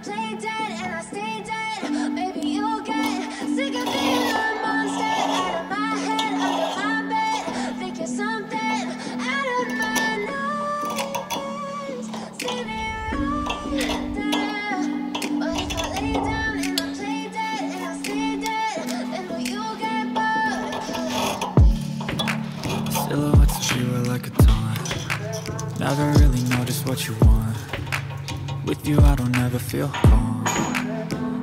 play dead and I stay dead. Maybe you'll get sick of being the monster out of my head, under my bed. Think you're something out of my nightmares. See me right there. But if I lay down and I play dead and I stay dead, then will you get bored of killing me? Silhouettes of you are like a taunt. Never really know just what you want. With you I don't ever feel calm.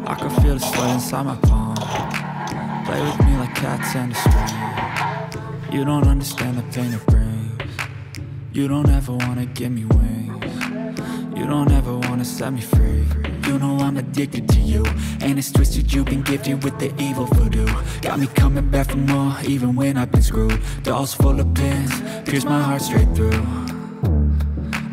I can feel the sweat inside my palm. Play with me like cats and a string. You don't understand the pain it brings. You don't ever wanna give me wings. You don't ever wanna set me free. You know I'm addicted to you, and it's twisted, you've been gifted with the evil voodoo. Got me coming back for more, even when I've been screwed. Dolls full of pins, pierce my heart straight through.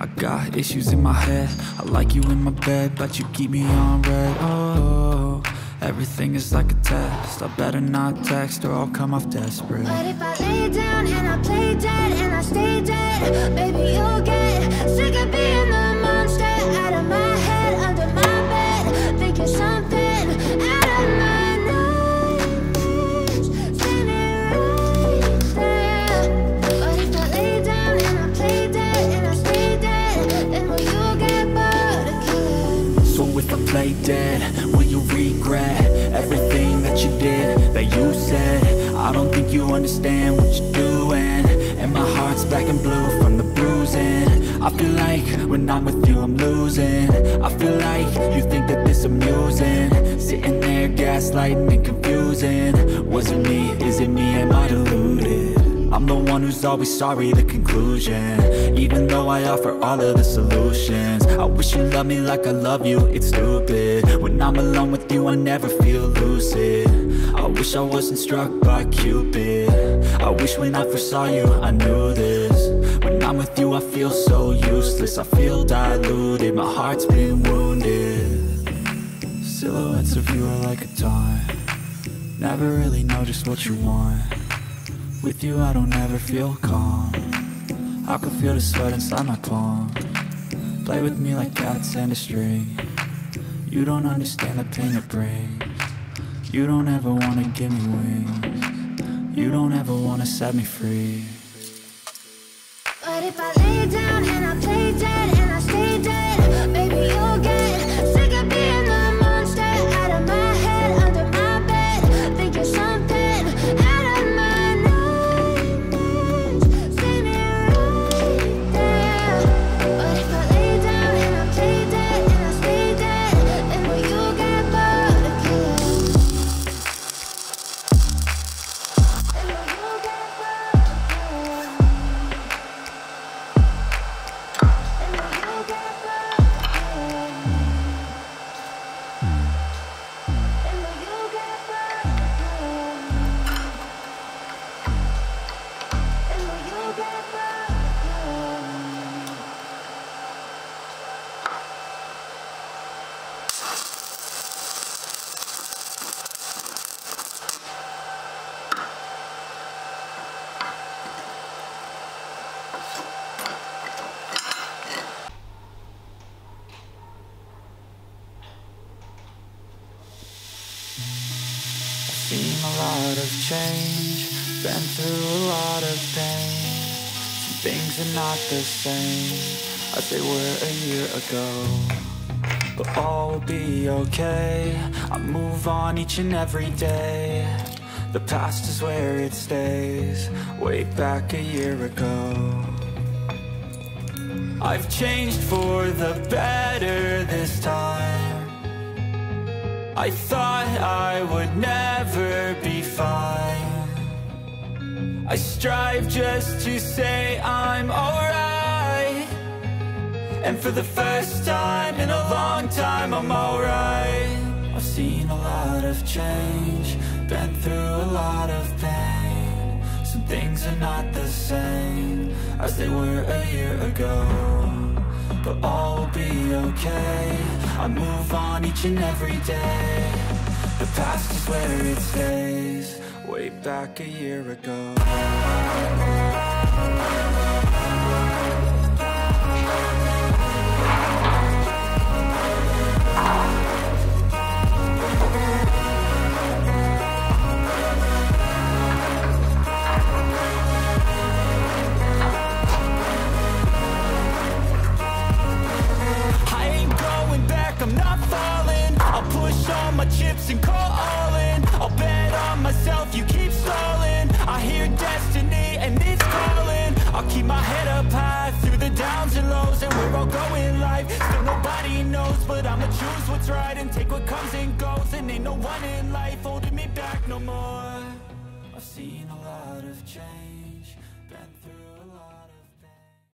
I got issues in my head, I like you in my bed, but you keep me on red. Oh, everything is like a test, I better not text or I'll come off desperate. But if I lay down and I play dead and I stay dead, maybe you'll get sick of being the monster out of my head, under my bed. Think you're something out of my nightmares. See me right there. But if I lay down and I play dead and I stay dead, then will you get bored of killing me? So if I play dead, will you regret everything that you did, that you said? I don't think you understand what you're doing, and my heart's black and blue from the bruising. I feel like when I'm with you I'm losing. I feel like you think that this amusing, sitting there gaslighting and confusing. Was it me? Is it me? Am I deluded? I'm the one who's always sorry, the conclusion. Even though I offer all of the solutions, I wish you loved me like I love you, it's stupid. When I'm alone with you I never feel lucid. I wish I wasn't struck by Cupid. I wish when I first saw you I knew this. When I'm with you I feel so useless, I feel diluted, my heart's been wounded. Silhouettes of you are like a taunt. Never really know just what you want. With you I don't ever feel calm. I can feel the sweat inside my palm. Play with me like cats and a string. You don't understand the pain it brings. You don't ever wanna give me wings. You don't ever wanna set me free. But if I lay down and I play dead and I stay dead, maybe you'll get sick of being the monster out of my head, under my bed. Think you're something out of my nightmares. See me right there. But if I lay down and I play dead and I stay dead, then will you get bored of killing me? Then will you get bored of killing me? Seen a lot of change, been through a lot of pain. Some things are not the same as they were a year ago, but all will be okay. I move on each and every day. The past is where it stays, way back a year ago. I've changed for the better this time. I thought I would never be fine. I strive just to say I'm alright, and for the first time in a long time I'm alright. I've seen a lot of change, been through a lot of pain. Some things are not the same as they were a year ago, but all will be okay. I move on each and every day. The past is where it stays, way back a year ago. I'll keep my head up high through the downs and lows, and we're all going live. Still nobody knows, but I'ma choose what's right and take what comes and goes. And ain't no one in life holding me back no more. I've seen a lot of change, been through